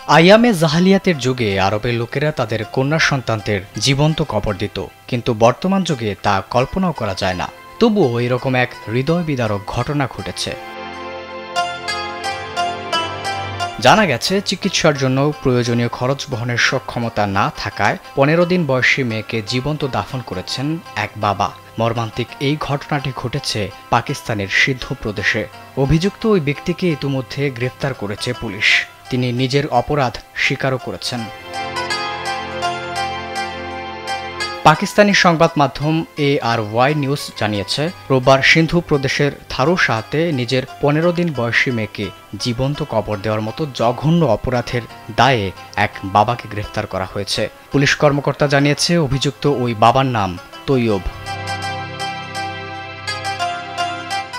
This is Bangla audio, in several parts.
আইয়ামে জাহালিয়াতের যুগে আরবের লোকেরা তাদের কন্যা সন্তানদের জীবন্ত কবর দিত, কিন্তু বর্তমান যুগে তা কল্পনাও করা যায় না। তবুও এরকম এক হৃদয় বিদারক ঘটনা ঘটেছে। জানা গেছে, চিকিৎসার জন্য প্রয়োজনীয় খরচ বহনের সক্ষমতা না থাকায় 15 দিন বয়সী মেয়েকে জীবন্ত দাফন করেছেন এক বাবা। মর্মান্তিক এই ঘটনাটি ঘটেছে পাকিস্তানের সিন্ধু প্রদেশে। অভিযুক্ত ওই ব্যক্তিকে ইতিমধ্যে গ্রেফতার করেছে পুলিশ। তিনি নিজের অপরাধ স্বীকারও করেছেন। পাকিস্তানি সংবাদ মাধ্যম ARY নিউজ জানিয়েছে, রোববার সিন্ধু প্রদেশের থারু শাহতে নিজের 15 দিন বয়সী মেয়েকে জীবন্ত কবর দেওয়ার মতো জঘন্য অপরাধের দায়ে এক বাবাকে গ্রেফতার করা হয়েছে। পুলিশ কর্মকর্তা জানিয়েছে, অভিযুক্ত ওই বাবার নাম তৈয়ব।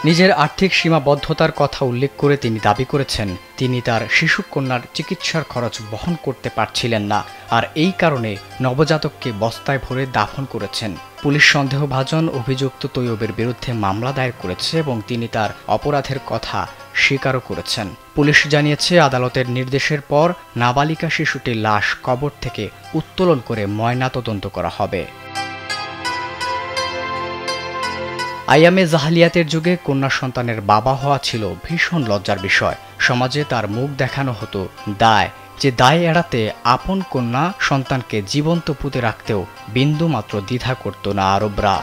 নিজের আর্থিক সীমাবদ্ধতার কথা উল্লেখ করে তিনি দাবি করেছেন, তিনি তার শিশু কন্যার চিকিৎসার খরচ বহন করতে পারছিলেন না, আর এই কারণে নবজাতককে বস্তায় ভরে দাফন করেছেন। পুলিশ সন্দেহভাজন অভিযুক্ত তৈয়বের বিরুদ্ধে মামলা দায়ের করেছে এবং তিনি তার অপরাধের কথা স্বীকারও করেছেন। পুলিশ জানিয়েছে, আদালতের নির্দেশের পর নাবালিকা শিশুটির লাশ কবর থেকে উত্তোলন করে ময়নাতদন্ত করা হবে। আইয়ামে জাহালিয়াতের যুগে কন্যা সন্তানের বাবা হওয়া ছিল ভীষণ লজ্জার বিষয়। সমাজে তার মুখ দেখানো হতো দায়, যে দায় এড়াতে আপন কন্যা সন্তানকে জীবন্ত পুঁতে রাখতেও বিন্দুমাত্র দ্বিধা করত না আরবরা।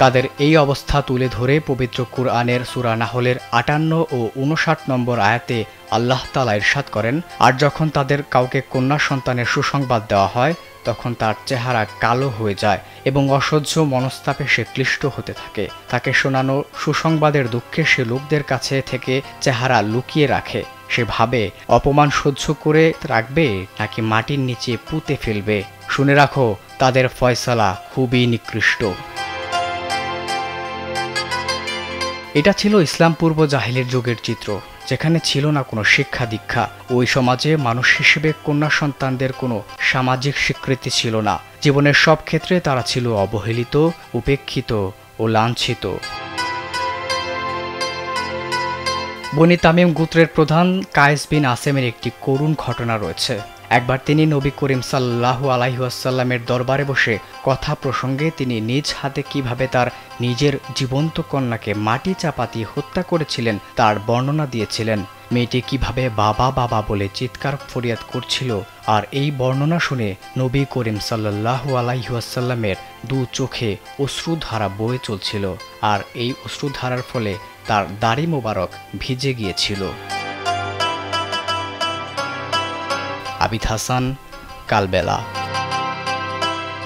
তাদের এই অবস্থা তুলে ধরে পবিত্র কুরআনের সূরা নাহলের 58 ও 59 নম্বর আয়াতে আল্লাহ তাআলা ইরশাদ করেন, আর যখন তাদের কাউকে কন্যা সন্তানের সুসংবাদ দেওয়া হয় তখন তার চেহারা কালো হয়ে যায় এবং অসহ্য মনস্তাপে সে ক্লিষ্ট হতে থাকে। তাকে শোনানো সুসংবাদের দুঃখে সে লোকদের কাছে থেকে চেহারা লুকিয়ে রাখে। সে ভাবে অপমান সহ্য করে রাখবে নাকি মাটির নিচে পুঁতে ফেলবে। শুনে রাখো, তাদের ফয়সালা খুবই নিকৃষ্ট। এটা ছিল ইসলাম পূর্ব জাহিলির যুগের চিত্র, যেখানে ছিল না কোনো শিক্ষা দীক্ষা। ওই সমাজে মানুষ হিসেবে কন্যা সন্তানদের কোনো সামাজিক স্বীকৃতি ছিল না। জীবনের সব ক্ষেত্রে তারা ছিল অবহেলিত, উপেক্ষিত ও লাঞ্ছিত। বনি তামিম গোত্রের প্রধান কায়েস বিন আসেমের একটি করুণ ঘটনা রয়েছে। একবার তিনি নবী করিম সাল্লাল্লাহু আলাইহি ওয়াসাল্লামের দরবারে বসে কথা প্রসঙ্গে তিনি নিজ হাতে কিভাবে তার নিজের জীবন্ত কন্যাকে মাটি চাপা দিয়ে হত্যা করেছিলেন তার বর্ণনা দিয়েছিলেন। মেয়েটি কিভাবে বাবা বাবা বলে চিৎকার ফরিয়াদ করছিল, আর এই বর্ণনা শুনে নবী করিম সাল্লাল্লাহু আলাইহি ওয়াসাল্লামের দু চোখে অশ্রুধারা বয়ে চলছিল, আর এই অশ্রুধারার ফলে তার দাড়ি মোবারক ভিজে গিয়েছিল। আবিদ হাসান, কালবেলা।